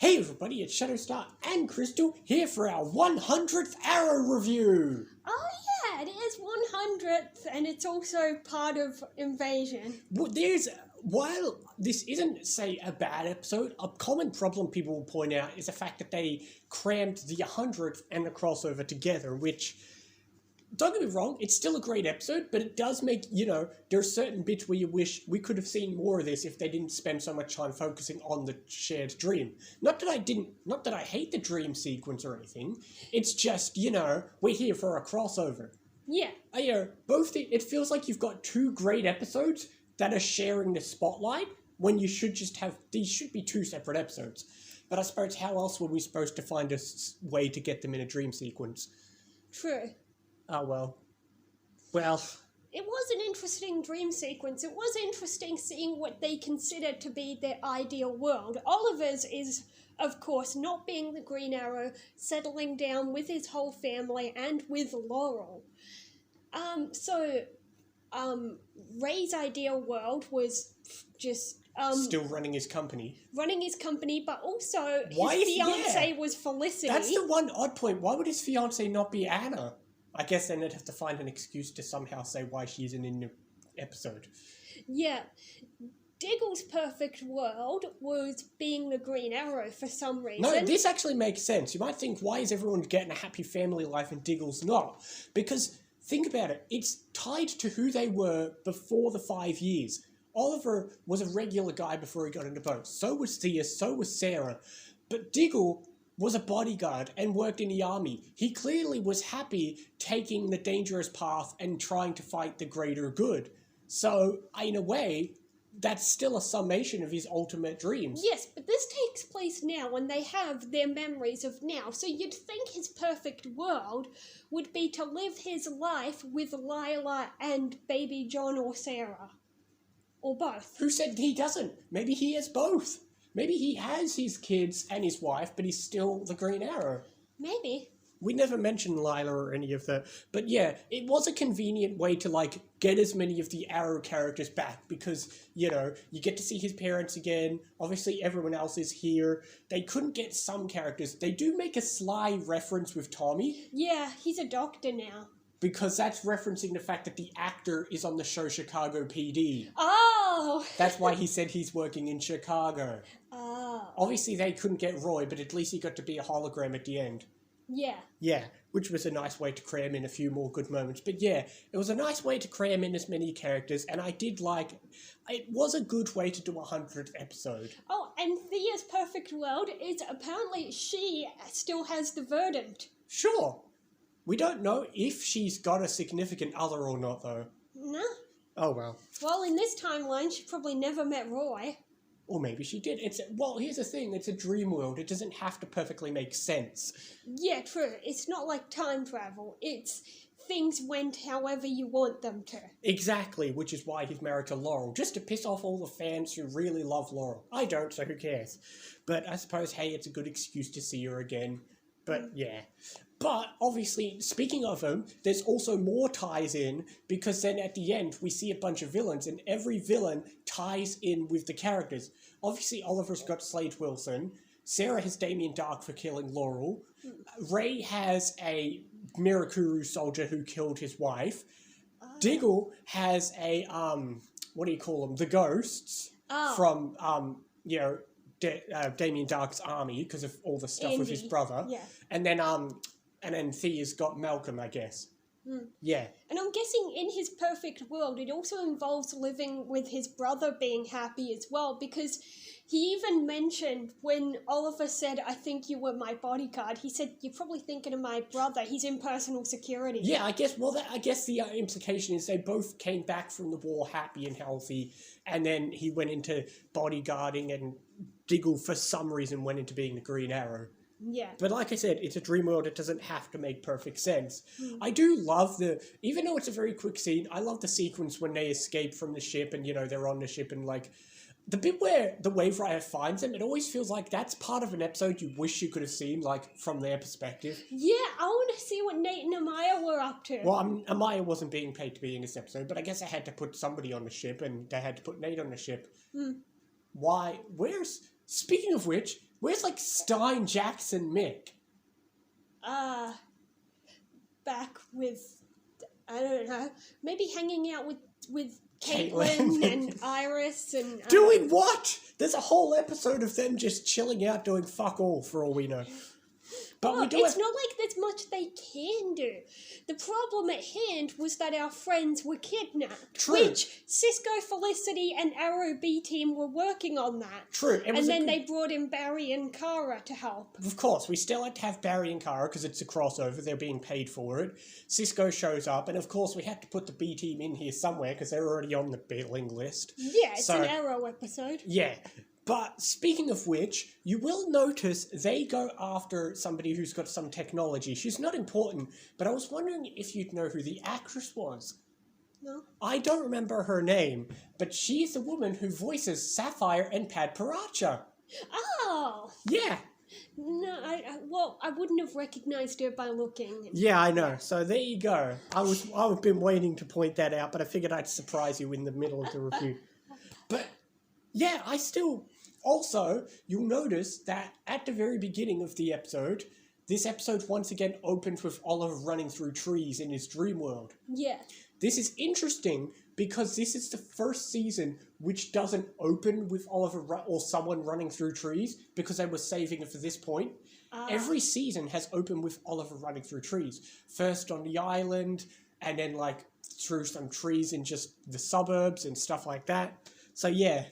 Hey everybody, it's Shadowstar and Crystal here for our 100th Arrow review! Oh yeah, it is 100th and it's also part of Invasion. Well, while this isn't, say, a bad episode, a common problem people will point out is the fact that they crammed the 100th and the crossover together, which, don't get me wrong, it's still a great episode, but it does make, there are certain bits where you wish we could have seen more of this if they didn't spend so much time focusing on the shared dream. Not that I hate the dream sequence or anything, it's just, we're here for a crossover. Yeah. It feels like you've got two great episodes that are sharing the spotlight when you should just have, these should be two separate episodes. But I suppose how else were we supposed to find a way to get them in a dream sequence? True. Oh, well. It was an interesting dream sequence. It was interesting seeing what they consider to be their ideal world. Oliver's is, of course, not being the Green Arrow, settling down with his whole family and with Laurel. Ray's ideal world was just... still running his company. But also his fiancée was Felicity. That's the one odd point. Why would his fiancée not be Anna? I guess then they'd have to find an excuse to somehow say why she isn't in the episode. Yeah. Diggle's perfect world was being the Green Arrow for some reason. No, this actually makes sense. You might think, why is everyone getting a happy family life and Diggle's not? Because, think about it, it's tied to who they were before the 5 years. Oliver was a regular guy before he got into both. So was Thea, so was Sarah. But Diggle was a bodyguard and worked in the army. He clearly was happy taking the dangerous path and trying to fight the greater good. So, in a way, that's still a summation of his ultimate dreams. Yes, but this takes place now when they have their memories of now. So you'd think his perfect world would be to live his life with Lila and baby John or Sarah. Or both. Who said he doesn't? Maybe he has both. Maybe he has his kids and his wife, but he's still the Green Arrow. Maybe. We never mentioned Lila or any of that. But yeah, it was a convenient way to, get as many of the Arrow characters back because, you get to see his parents again. Obviously, everyone else is here. They couldn't get some characters. They do make a sly reference with Tommy. Yeah, he's a doctor now. Because that's referencing the fact that the actor is on the show Chicago PD. Oh! That's why he said he's working in Chicago. Oh. Obviously, they couldn't get Roy, but at least he got to be a hologram at the end. Yeah. Yeah, which was a nice way to cram in a few more good moments. But yeah, it was a nice way to cram in as many characters, and I did like... It was a good way to do a 100th episode. Oh, and Thea's perfect world is apparently she still has the Verdant. Sure. We don't know if she's got a significant other or not, though. No. Oh, well. Well, in this timeline, she probably never met Roy. Or maybe she did. Here's the thing. It's a dream world. It doesn't have to perfectly make sense. Yeah, true. It's not like time travel. It's things went however you want them to. Exactly, which is why he's married to Laurel, just to piss off all the fans who really love Laurel. I don't, so who cares? But I suppose, hey, it's a good excuse to see her again. But, yeah. But, obviously, speaking of him, there's also more ties in, because then at the end, we see a bunch of villains, and every villain ties in with the characters. Obviously, Oliver's got Slade Wilson, Sarah has Damien Dark for killing Laurel, Ray has a Mirakuru soldier who killed his wife, Diggle has a, the ghosts from, Damien Dark's army, because of all the stuff with his brother. Yeah. And then Thea's got Malcolm, I guess. Yeah. And I'm guessing in his perfect world, it also involves living with his brother being happy as well, because he even mentioned when Oliver said, I think you were my bodyguard, he said, you're probably thinking of my brother, he's in personal security. Yeah, I guess the implication is they both came back from the war happy and healthy, and then he went into bodyguarding, and Diggle, for some reason, went into being the Green Arrow. Yeah. But like I said, it's a dream world. It doesn't have to make perfect sense. I do love even though it's a very quick scene, I love the sequence when they escape from the ship and, they're on the ship and, the bit where the Wave Rider finds them, it always feels like that's part of an episode you wish you could have seen, from their perspective. Yeah, I want to see what Nate and Amaya were up to. Well, Amaya wasn't being paid to be in this episode, but I guess I had to put somebody on the ship, and they had to put Nate on the ship. Why? Speaking of which, Where's, like, Stein, Jackson, Mick? Back with, I don't know, maybe hanging out with Caitlin. Caitlin and Iris and... Doing what? There's a whole episode of them just chilling out doing fuck all, for all we know. But Well, we do it's have... not like there's much they can do. The problem at hand was that our friends were kidnapped. True. Which Cisco, Felicity, and Arrow B Team were working on that. True. And then they brought in Barry and Kara to help. Of course, we still had to have Barry and Kara because it's a crossover. They're being paid for it. Cisco shows up, and of course we had to put the B Team in here somewhere because they're already on the billing list. Yeah, it's So- an Arrow episode. Yeah. But speaking of which, you will notice they go after somebody who's got some technology. She's not important, but I was wondering if you'd know who the actress was. No? I don't remember her name, but she's the woman who voices Sapphire and Pad Paracha. Oh! Yeah. No, I wouldn't have recognized her by looking. Yeah, I know. So there you go. I've been waiting to point that out, but I figured I'd surprise you in the middle of the review. But yeah, also, you'll notice that at the very beginning of the episode, this episode once again opens with Oliver running through trees in his dream world. Yeah. This is interesting because this is the first season which doesn't open with Oliver or someone running through trees because they were saving it for this point. Every season has opened with Oliver running through trees. First on the island, and then like through some trees in just the suburbs and stuff like that. So yeah.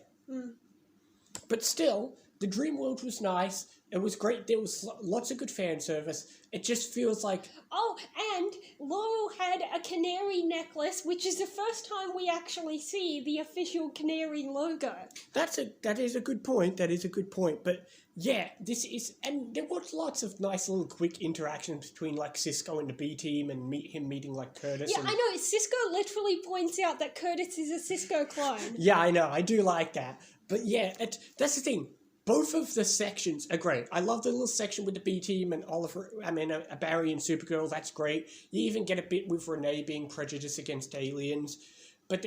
But still, the dream world was nice. It was great. There was lots of good fan service. It just feels like... Oh, and Laurel had a canary necklace, which is the first time we actually see the official canary logo. That is a good point. That is a good point. But yeah, this is... And there was lots of nice little quick interactions between like Cisco and the B Team and him meeting like Curtis. Yeah, and... I know. Cisco literally points out that Curtis is a Cisco clone. Yeah, I know. I do like that. But yeah, that's the thing. Both of the sections are great. I love the little section with the B Team and Barry and Supergirl. That's great. You even get a bit with Renee being prejudiced against aliens. But,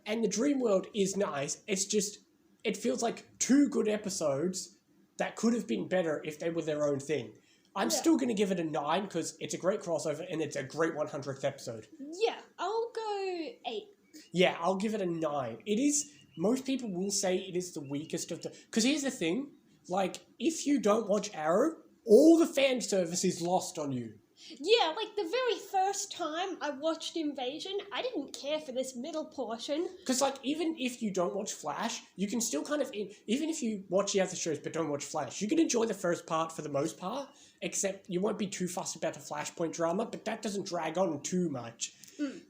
and the dream world is nice. It's just, it feels like two good episodes that could have been better if they were their own thing. I'm still going to give it a 9 because it's a great crossover and it's a great 100th episode. Yeah, I'll go 8. Yeah, I'll give it a 9. It is... Most people will say it is the weakest of the... Because here's the thing. Like, if you don't watch Arrow, all the fan service is lost on you. Yeah, like the very first time I watched Invasion, I didn't care for this middle portion. Because, like, even if you don't watch Flash, you can still kind of... Even if you watch the other shows but don't watch Flash, you can enjoy the first part for the most part, except you won't be too fussed about the Flashpoint drama, but that doesn't drag on too much.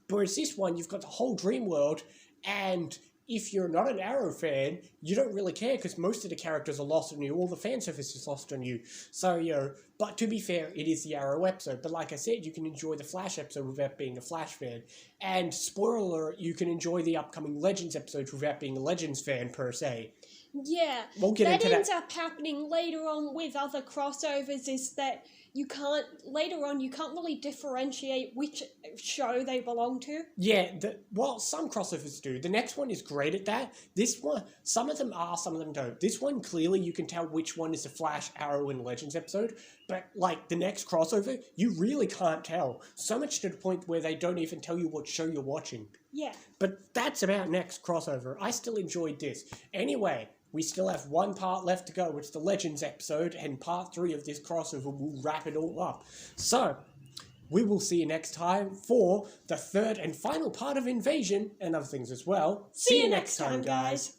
Whereas this one, you've got the whole dream world, and... If you're not an Arrow fan, you don't really care because most of the characters are lost on you. All the fan service is lost on you. So, but to be fair, it is the Arrow episode. But like I said, you can enjoy the Flash episode without being a Flash fan. And spoiler alert, you can enjoy the upcoming Legends episode without being a Legends fan per se. Yeah, We'll get into that that. ends up happening later on with other crossovers is that you can't really differentiate which show they belong to. Yeah, some crossovers do. The next one is great at that. This one, some of them are, some of them don't. This one, clearly you can tell which one is a Flash, Arrow, and Legends episode, but like the next crossover, you really can't tell. So much to the point where they don't even tell you what show you're watching. Yeah. But that's about next crossover. I still enjoyed this. Anyway, we still have one part left to go. It's the Legends episode, and part 3 of this crossover will wrap it all up. So, we will see you next time for the third and final part of Invasion, and other things as well. See you next time, guys.